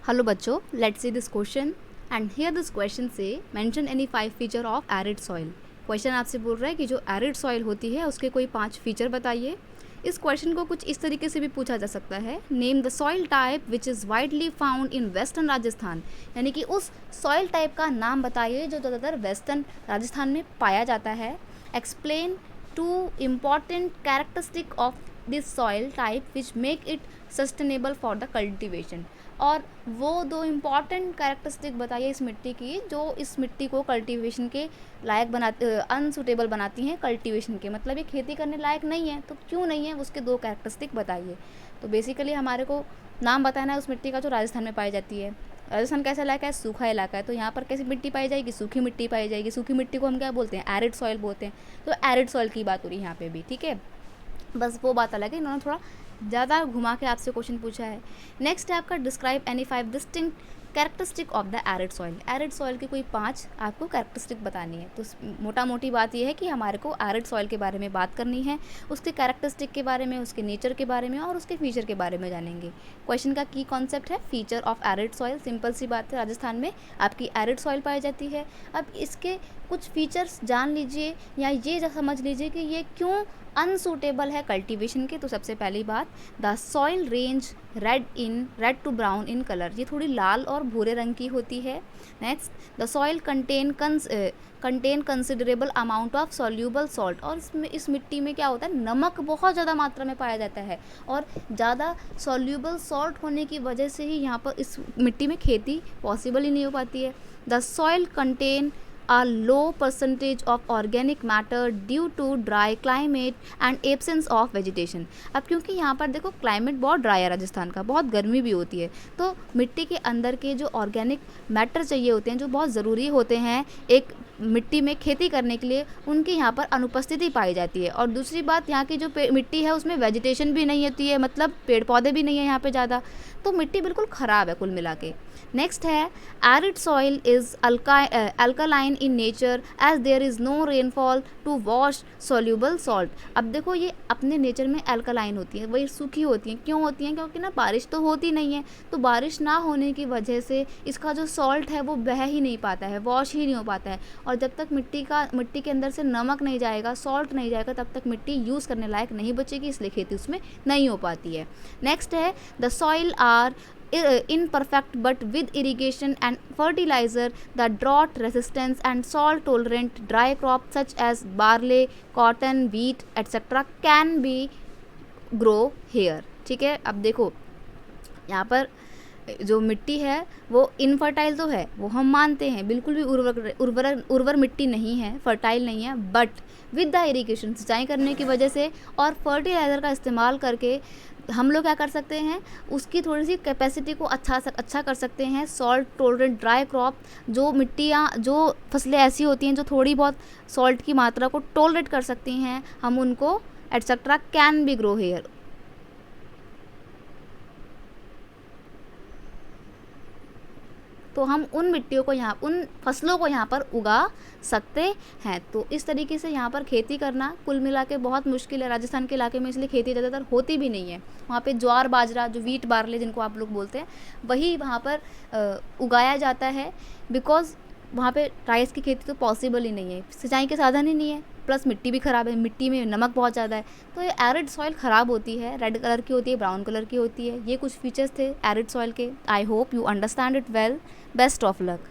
Hello बच्चों, let's see this question and here this question से mention any 5 feature of arid soil. Question आपसे बोल रहा है कि जो एरिड सॉइल होती है उसके कोई 5 फीचर बताइए। इस क्वेश्चन को कुछ इस तरीके से भी पूछा जा सकता है, name the soil type which is widely found in western Rajasthan, यानी कि उस सॉइल टाइप का नाम बताइए जो ज़्यादातर वेस्टर्न राजस्थान में पाया जाता है। Explain 2 important characteristic of this soil type which make it sustainable for the cultivation. और वो 2 इम्पॉर्टेंट कैरेक्टरिस्टिक बताइए इस मिट्टी की जो इस मिट्टी को कल्टीवेशन के लायक बनाते अनसूटेबल बनाती हैं कल्टीवेशन के, मतलब ये खेती करने लायक नहीं है, तो क्यों नहीं है उसके 2 कैरेक्टरिस्टिक बताइए। तो बेसिकली हमारे को नाम बताना है उस मिट्टी का जो राजस्थान में पाई जाती है। राजस्थान कैसा इलाका है? सूखा इलाका है, तो यहाँ पर कैसी मिट्टी पाई जाएगी? सूखी मिट्टी पाई जाएगी। सूखी मिट्टी को हम क्या बोलते हैं? एरिड सॉइल बोलते हैं। तो एरिड सॉइल की बात हो रही है यहाँ पे भी, ठीक है। बस वो बात अलग है, इन्होंने थोड़ा ज़्यादा घुमा के आपसे क्वेश्चन पूछा है। नेक्स्ट है आपका describe any 5 distinct characteristic of the arid soil. Arid soil की कोई 5 आपको कैरेक्टरिस्टिक बतानी है। तो मोटा मोटी बात यह है कि हमारे को एरिड सॉइल के बारे में बात करनी है, उसके कैरेक्टरिस्टिक के बारे में, उसके नेचर के बारे में और उसके फीचर के बारे में जानेंगे। क्वेश्चन का की कॉन्सेप्ट है feature of arid soil. Simple सी बात है, राजस्थान में आपकी एरिड सॉइल पाई जाती है। अब इसके कुछ फीचर्स जान लीजिए या ये समझ लीजिए कि ये क्यों अनसूटेबल है कल्टीवेशन के। तो सबसे पहली बात, the soil range red to brown in colour, ये थोड़ी लाल और भूरे रंग की होती है। Next, the soil contain considerable amount of soluble salt, और इस मिट्टी में क्या होता है? नमक बहुत ज़्यादा मात्रा में पाया जाता है, और ज़्यादा सॉल्यूबल सॉल्ट होने की वजह से ही यहाँ पर इस मिट्टी में खेती पॉसिबल ही नहीं हो पाती है। The soil contain a low percentage of organic matter due to dry climate and absence of vegetation। अब क्योंकि यहाँ पर देखो क्लाइमेट बहुत ड्राई है राजस्थान का, बहुत गर्मी भी होती है, तो मिट्टी के अंदर के जो ऑर्गेनिक मैटर चाहिए होते हैं, जो बहुत ज़रूरी होते हैं एक मिट्टी में खेती करने के लिए, उनकी यहाँ पर अनुपस्थिति पाई जाती है। और दूसरी बात, यहाँ की जो मिट्टी है उसमें वेजिटेशन भी नहीं होती है, मतलब पेड़ पौधे भी नहीं है यहाँ पे ज़्यादा, तो मिट्टी बिल्कुल ख़राब है कुल मिला के। नेक्स्ट है arid soil is alkaline in nature as there is no rainfall to wash soluble salt. अब देखो ये अपने नेचर में अल्कालाइन होती है, वही सूखी होती हैं। क्यों होती हैं? क्योंकि ना बारिश तो होती नहीं है, तो बारिश ना होने की वजह से इसका जो सॉल्ट है वो बह ही नहीं पाता है, वॉश ही नहीं हो पाता है। और जब तक मिट्टी के अंदर से नमक नहीं जाएगा, सॉल्ट नहीं जाएगा, तब तक मिट्टी यूज़ करने लायक नहीं बचेगी, इसलिए खेती उसमें नहीं हो पाती है। नेक्स्ट है the soil are imperfect but with irrigation and fertilizer the drought resistance and salt tolerant dry crops such as barley, cotton, wheat etc can be grow here। ठीक है, अब देखो यहाँ पर जो मिट्टी है वो इनफर्टाइल तो है, वो हम मानते हैं, बिल्कुल भी उर्वर मिट्टी नहीं है, फर्टाइल नहीं है, बट विद द इरिगेशन, सिंचाई करने की वजह से और फर्टिलाइज़र का इस्तेमाल करके हम लोग क्या कर सकते हैं, उसकी थोड़ी सी कैपेसिटी को अच्छा कर सकते हैं। सॉल्ट टोलरेंट ड्राई क्रॉप, जो मिट्टियाँ, जो फसलें ऐसी होती हैं जो थोड़ी बहुत सॉल्ट की मात्रा को टोलरेट कर सकती हैं, हम उनको etcetera can be grow here. तो हम उन मिट्टियों को यहाँ, उन फसलों को यहाँ पर उगा सकते हैं। तो इस तरीके से यहाँ पर खेती करना कुल मिला के बहुत मुश्किल है राजस्थान के इलाके में, इसलिए खेती ज़्यादातर होती भी नहीं है। वहाँ पे ज्वार बाजरा, जो वीट बार्ले जिनको आप लोग बोलते हैं, वही वहाँ पर उगाया जाता है, बिकॉज़ वहाँ पे राइस की खेती तो पॉसिबल ही नहीं है, सिंचाई के साधन ही नहीं है, प्लस मिट्टी भी ख़राब है, मिट्टी में नमक बहुत ज़्यादा है। तो ये एरिड सॉइल ख़राब होती है, रेड कलर की होती है, ब्राउन कलर की होती है। ये कुछ फीचर्स थे एरिड सॉइल के। I hope you understand it well. Best of luck.